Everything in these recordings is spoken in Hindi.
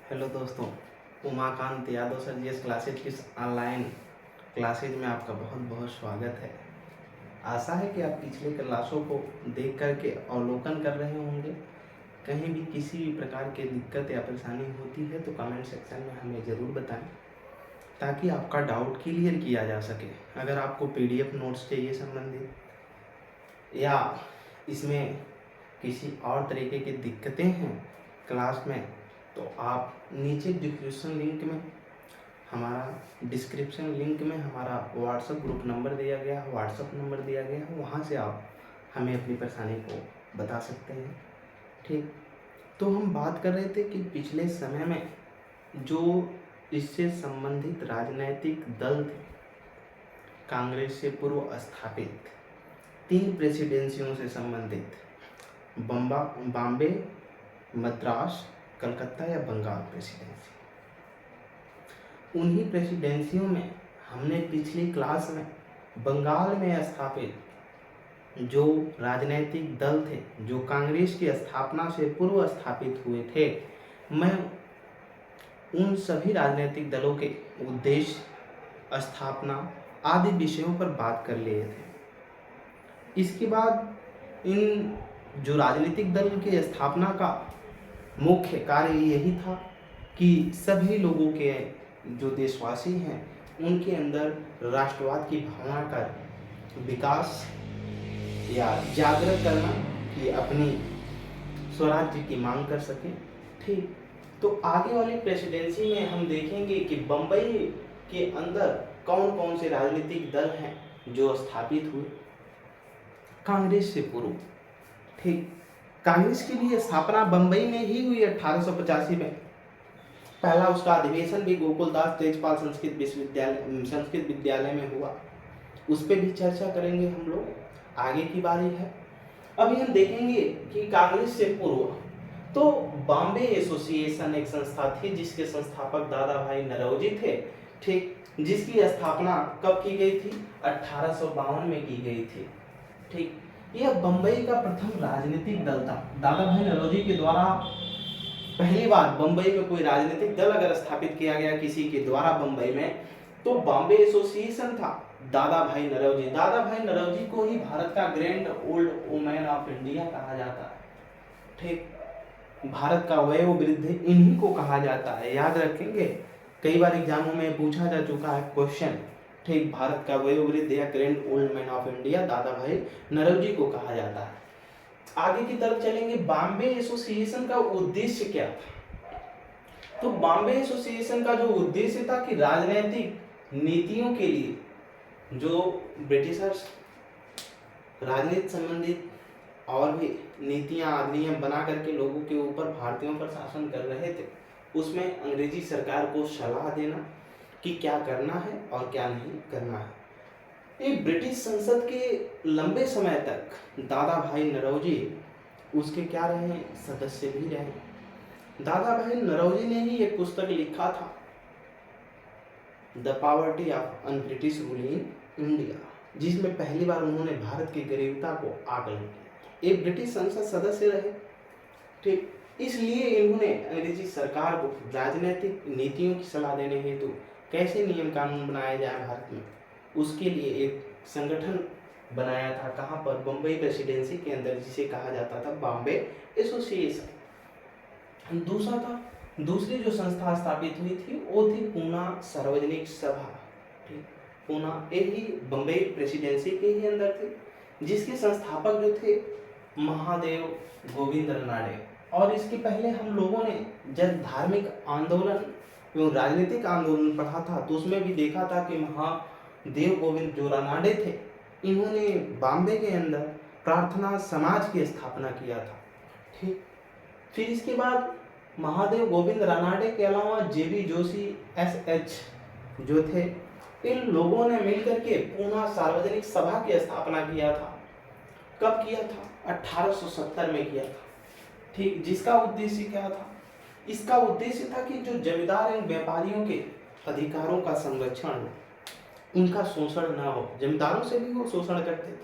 हेलो दोस्तों, Umakant Yadav sir G S classes की ऑनलाइन क्लासेज में आपका बहुत बहुत स्वागत है। आशा है कि आप पिछले क्लासों को देख कर के अवलोकन कर रहे होंगे। कहीं भी किसी भी प्रकार की दिक्कत या परेशानी होती है तो कमेंट सेक्शन में हमें ज़रूर बताएं ताकि आपका डाउट क्लियर किया जा सके। अगर आपको पीडीएफ नोट्स चाहिए संबंधित या इसमें किसी और तरीके की दिक्कतें हैं क्लास में, तो आप नीचे डिस्क्रिप्शन लिंक में हमारा व्हाट्सएप ग्रुप नंबर दिया गया है, व्हाट्सएप नंबर दिया गया है, वहाँ से आप हमें अपनी परेशानी को बता सकते हैं। ठीक, तो हम बात कर रहे थे कि पिछले समय में जो इससे संबंधित राजनीतिक दल थे, कांग्रेस से पूर्व स्थापित 3 प्रेसिडेंसियों से संबंधित बॉम्बे, मद्रास, कलकत्ता या बंगाल प्रेसिडेंसी, उन्हीं प्रेसिडेंसियों में हमने पिछली क्लास में बंगाल में स्थापित जो राजनीतिक दल थे जो कांग्रेस की स्थापना से पूर्व स्थापित हुए थे, मैं उन सभी राजनीतिक दलों के उद्देश्य, स्थापना आदि विषयों पर बात कर लिए थे। इसके बाद इन जो राजनीतिक दल की स्थापना का मुख्य कार्य यही था कि सभी लोगों के जो देशवासी हैं उनके अंदर राष्ट्रवाद की भावना का विकास या जागृत करना कि अपनी स्वराज्य की मांग कर सकें। ठीक, तो आगे वाली प्रेसिडेंसी में हम देखेंगे कि बम्बई के अंदर कौन कौन से राजनीतिक दल हैं जो स्थापित हुए कांग्रेस से पूर्व। ठीक, कांग्रेस की भी स्थापना बम्बई में ही हुई 1885 में। पहला उसका अधिवेशन भी गोकुलदास तेजपाल संस्कृत विद्यालय में हुआ। उस पर भी चर्चा करेंगे हम लोग, आगे की बारी है। अभी हम देखेंगे कि कांग्रेस से पूर्व तो बॉम्बे एसोसिएशन एक संस्था थी जिसके संस्थापक दादा भाई नौरोजी थे। ठीक, जिसकी स्थापना कब की गई थी? 1852 में की गई थी। ठीक, यह बम्बई का प्रथम राजनीतिक दल था। दादा भाई नौरोजी के द्वारा पहली बार बम्बई में कोई राजनीतिक दल अगर स्थापित किया गया किसी के द्वारा बम्बई में, तो बॉम्बे एसोसिएशन था। दादा भाई नौरोजी को ही भारत का grand old women of India कहा जाता है। ठीक, भारत का वयोवृद्ध इन्हीं को कहा जाता है, याद रखेंगे। कई बार एग्जामों में पूछा जा चुका है क्वेश्चन। ठीक, भारत का वयोवृद्ध या grand old man of India दादा भाई नौरोजी को कहा जाता है। आगे की तरफ चलेंगे, बॉम्बे एसोसिएशन का उद्देश्य क्या था? तो बॉम्बे एसोसिएशन का जो उद्देश्य था कि राजनीतिक नीतियों के लिए जो ब्रिटिशर्स राजनीति संबंधित और भी नीतियां अधिनियम बना करके लोगों के ऊपर, भारतीयों पर शासन कर रहे थे, उसमें अंग्रेजी सरकार को सलाह देना कि क्या करना है और क्या नहीं करना है। एक ब्रिटिश संसद के लंबे समय तक दादा भाई नौरोजी उसके क्या रहे? सदस्य भी रहे। दादा भाई नौरोजी ने ही एक पुस्तक लिखा था, the poverty of un British rule in India, जिसमें पहली बार उन्होंने भारत की गरीबता को आकलन किया। एक ब्रिटिश संसद सदस्य रहे। ठीक, इसलिए इन्होंने अंग्रेजी सरकार को राजनीतिक नीतियों की सलाह देने हेतु कैसे नियम कानून बनाए जाए भारत में, उसके लिए एक संगठन बनाया था। कहाँ पर? बम्बई प्रेसिडेंसी के अंदर, जिसे कहा जाता था बॉम्बे एसोसिएशन। दूसरी जो संस्था स्थापित हुई थी वो थी पूना सार्वजनिक सभा। ठीक, पूना यही बम्बई प्रेसिडेंसी के ही अंदर थी, जिसके संस्थापक जो थे महादेव गोविंद रानडे। और इसके पहले हम लोगों ने जब धार्मिक आंदोलन एवं राजनीतिक आंदोलन पढ़ा था तो उसमें भी देखा था कि महादेव गोविंद जो रानडे थे, इन्होंने बॉम्बे के अंदर प्रार्थना समाज की स्थापना किया था। ठीक, फिर इसके बाद महादेव गोविंद रानडे के अलावा जेबी जोशी SH जो थे, इन लोगों ने मिलकर के पूना सार्वजनिक सभा की स्थापना किया था। कब किया था? 1870 में किया था। ठीक, जिसका उद्देश्य क्या था? इसका उद्देश्य था कि जो जमींदार एवं व्यापारियों के अधिकारों का संरक्षण हो, उनका शोषण ना हो। जमींदारों से भी वो शोषण करते थे।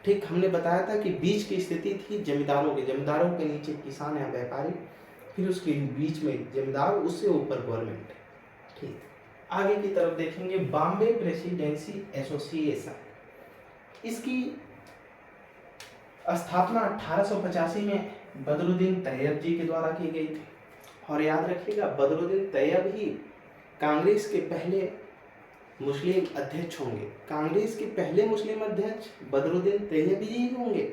ठीक, हमने बताया था कि बीच की स्थिति थी जमींदारों के नीचे किसान या व्यापारी फिर उसके बीच में जमींदार, उससे ऊपर गवर्नमेंट। ठीक, आगे की तरफ देखेंगे बॉम्बे प्रेसिडेंसी एसोसिएशन। इसकी स्थापना 1885 में बदरुद्दीन तैयब जी के द्वारा की गई थी। और याद रखिएगा, बदरुद्दीन तैयब ही कांग्रेस के पहले मुस्लिम अध्यक्ष होंगे। कांग्रेस के पहले मुस्लिम अध्यक्ष बदरुद्दीन तैयब जी होंगे।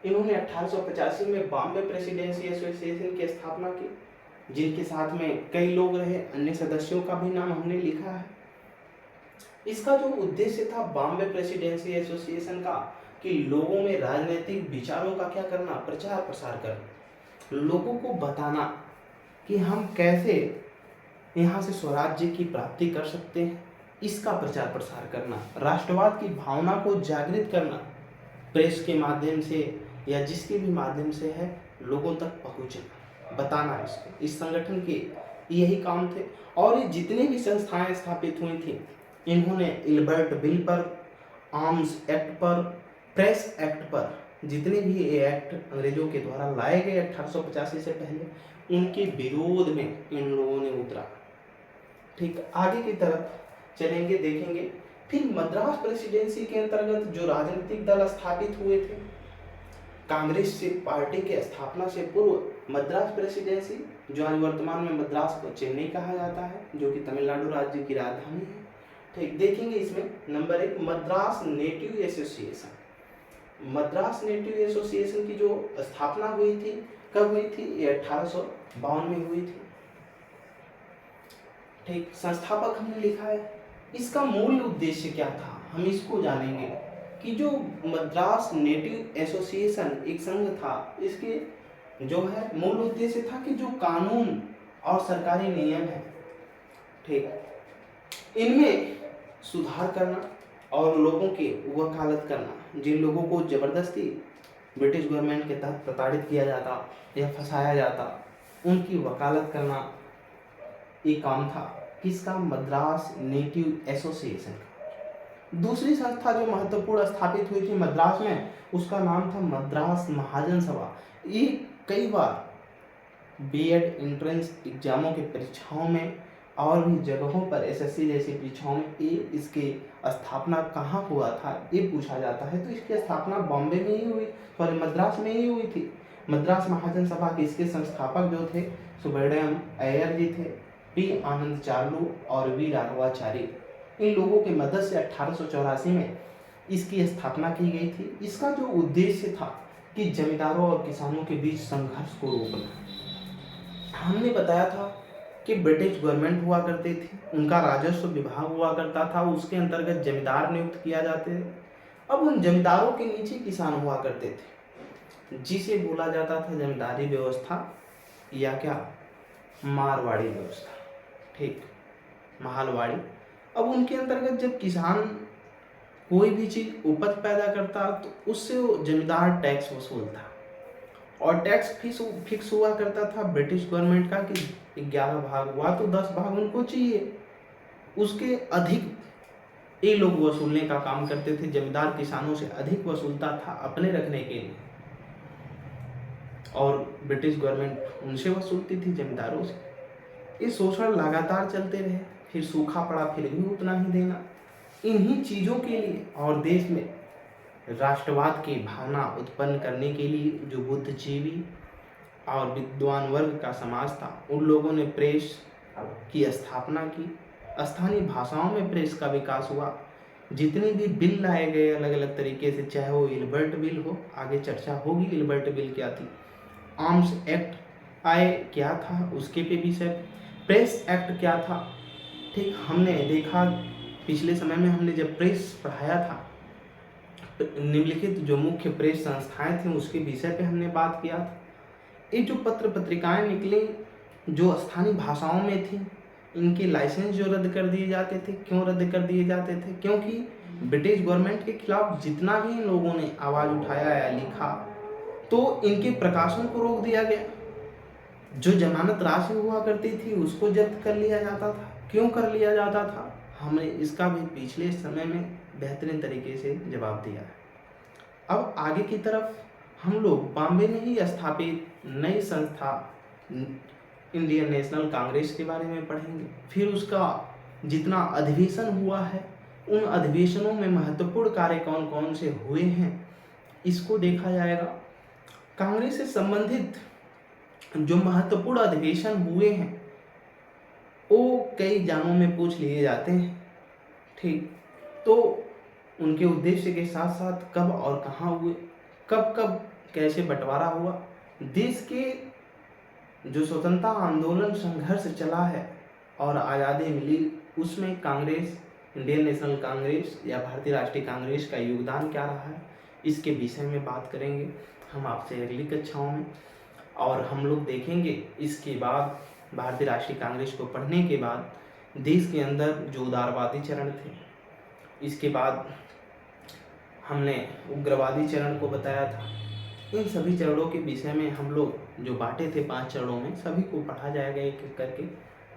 इन्होंने 1885 में बॉम्बे प्रेसिडेंसी एसोसिएशन की स्थापना की, जिनके साथ में कई लोग रहे, अन्य सदस्यों का भी नाम हमने लिखा है। इसका जो उद्देश्य था बॉम्बे प्रेसिडेंसी एसोसिएशन का, कि लोगों में राजनीतिक विचारों का क्या करना, प्रचार प्रसार करना, लोगों को बताना कि हम कैसे यहाँ से स्वराज्य की प्राप्ति कर सकते हैं, इसका प्रचार प्रसार करना, राष्ट्रवाद की भावना को जागृत करना, प्रेस के माध्यम से या जिसके भी माध्यम से है, लोगों तक पहुँचना, बताना। इसको, इस संगठन के यही काम थे। और ये जितनी भी संस्थाएं स्थापित हुई थी, इन्होंने इल्बर्ट बिल पर, आर्म्स एक्ट पर, प्रेस एक्ट पर, जितने भी ये एक्ट अंग्रेजों के द्वारा लाए गए 1885 से पहले, उनके विरोध में इन लोगों ने उतरा। ठीक, आगे की तरफ चलेंगे, देखेंगे। फिर मद्रास प्रेसिडेंसी के अंतर्गत जो राजनीतिक दल स्थापित हुए थे, कांग्रेस से पार्टी के स्थापना से पूर्व मद्रास प्रेसिडेंसी, जो आज वर्तमान में मद्रास को चेन्नई कहा जाता है, जो कि तमिलनाडु राज्य की राजधानी है। ठीक, देखेंगे इसमें number 1 Madras native association. Madras native association की जो स्थापना हुई थी, कब हुई थी? ये 1852 में हुई थी। ठीक, संस्थापक हमने लिखा है। इसका मूल उद्देश्य क्या था, हम इसको जानेंगे कि जो मद्रास नेटिव एसोसिएशन एक संघ था, इसके जो है मूल उद्देश्य था कि जो कानून और सरकारी नियम है, ठीक, इनमें सुधार करना और लोगों की वकालत करना। जिन लोगों को जबरदस्ती ब्रिटिश गवर्नमेंट के तहत प्रताड़ित किया जाता या फंसाया जाता, उनकी वकालत करना, ये काम था किसका? मद्रास नेटिव एसोसिएशन का। दूसरी संस्था जो महत्वपूर्ण स्थापित हुई थी मद्रास में, उसका नाम था मद्रास महाजन सभा। ये कई बार बीएड एंट्रेंस एग्जामों के परीक्षाओं में और भी जगहों पर, एसएससी जैसी परीक्षाओं में, ये इसकी स्थापना कहाँ हुआ था ये पूछा जाता है। तो इसकी स्थापना बॉम्बे में ही हुई, सॉरी मद्रास में ही हुई थी। मद्रास महाजन सभा के इसके संस्थापक जो थे, सुब्रमण्यम अय्यर जी थे, पी आनंद चार्लू और वी राघवाचारी। इन लोगों की मदद से 1884 में इसकी स्थापना की गई थी। इसका जो उद्देश्य था कि जमींदारों और किसानों के बीच संघर्ष को रोकना। हमने बताया था कि ब्रिटिश गवर्नमेंट हुआ करती थी, उनका राजस्व विभाग हुआ करता था, उसके अंतर्गत जमींदार नियुक्त किया जाते थे। अब उन जमींदारों के नीचे किसान हुआ करते थे, जिसे बोला जाता था जमींदारी व्यवस्था या क्या, मारवाड़ी व्यवस्था। ठीक, मालवाड़ी। अब उनके अंतर्गत जब किसान कोई भी चीज उपज पैदा करता, तो उससे वो जमींदार टैक्स वसूलता, और टैक्स फिक्स हुआ करता था ब्रिटिश गवर्नमेंट का कि 11 भाग हुआ तो 10 भाग उनको चाहिए, उसके अधिक ये लोग वसूलने का काम करते थे। जमींदार किसानों से अधिक वसूलता था अपने रखने के लिए, और ब्रिटिश गवर्नमेंट उनसे वसूलती थी, जमींदारों से। ये शोषण लगातार चलते रहे, फिर सूखा पड़ा, फिर भी उतना ही देना। इन्हीं चीज़ों के लिए और देश में राष्ट्रवाद की भावना उत्पन्न करने के लिए जो बुद्धिजीवी और विद्वान वर्ग का समाज था, उन लोगों ने प्रेस की स्थापना की। स्थानीय भाषाओं में प्रेस का विकास हुआ। जितने भी बिल लाए गए अलग अलग तरीके से, चाहे वो इल्बर्ट बिल हो, आगे चर्चा होगी इल्बर्ट बिल क्या थी, आर्म्स एक्ट आए क्या था उसके पे भी सर, प्रेस एक्ट क्या था। ठीक, हमने देखा पिछले समय में हमने जब प्रेस पढ़ाया था, निम्नलिखित जो मुख्य प्रेस संस्थाएं थी उसके विषय पे हमने बात किया था। ये जो पत्र पत्रिकाएं निकली जो स्थानीय भाषाओं में थी, इनके लाइसेंस जो रद्द कर दिए जाते थे। क्यों रद्द कर दिए जाते थे? क्योंकि ब्रिटिश गवर्नमेंट के खिलाफ जितना भी इन लोगों ने आवाज़ उठाया या लिखा, तो इनके प्रकाशन को रोक दिया गया। जो जमानत राशि हुआ करती थी उसको जब्त कर लिया जाता था। क्यों कर लिया जाता था, हमने इसका भी पिछले समय में बेहतरीन तरीके से जवाब दिया है। अब आगे की तरफ हम लोग बॉम्बे में ही स्थापित नई संस्था इंडियन नेशनल कांग्रेस के बारे में पढ़ेंगे। फिर उसका जितना अधिवेशन हुआ है, उन अधिवेशनों में महत्वपूर्ण कार्य कौन कौन से हुए हैं, इसको देखा जाएगा। कांग्रेस से संबंधित जो महत्वपूर्ण अधिवेशन हुए हैं वो कई एग्जामों में पूछ लिए जाते हैं, ठीक। तो उनके उद्देश्य के साथ साथ कब और कहाँ हुए, कब कब कैसे बंटवारा हुआ, देश के जो स्वतंत्रता आंदोलन संघर्ष चला है और आज़ादी मिली, उसमें कांग्रेस, इंडियन नेशनल कांग्रेस या भारतीय राष्ट्रीय कांग्रेस का योगदान क्या रहा है, इसके विषय में बात करेंगे हम आपसे अगली कक्षाओं में। और हम लोग देखेंगे इसके बाद भारतीय राष्ट्रीय कांग्रेस को पढ़ने के बाद देश के अंदर जो उदारवादी चरण थे, इसके बाद हमने उग्रवादी चरण को बताया था। इन सभी चरणों के विषय में हम लोग जो बांटे थे 5 चरणों में, सभी को पढ़ा जाएगा एक एक करके,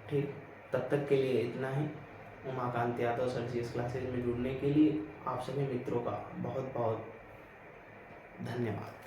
ठीक। तब तक के लिए इतना ही। उमाकांत यादव सर जी इस क्लासेज में जुड़ने के लिए आप सभी मित्रों का बहुत बहुत धन्यवाद।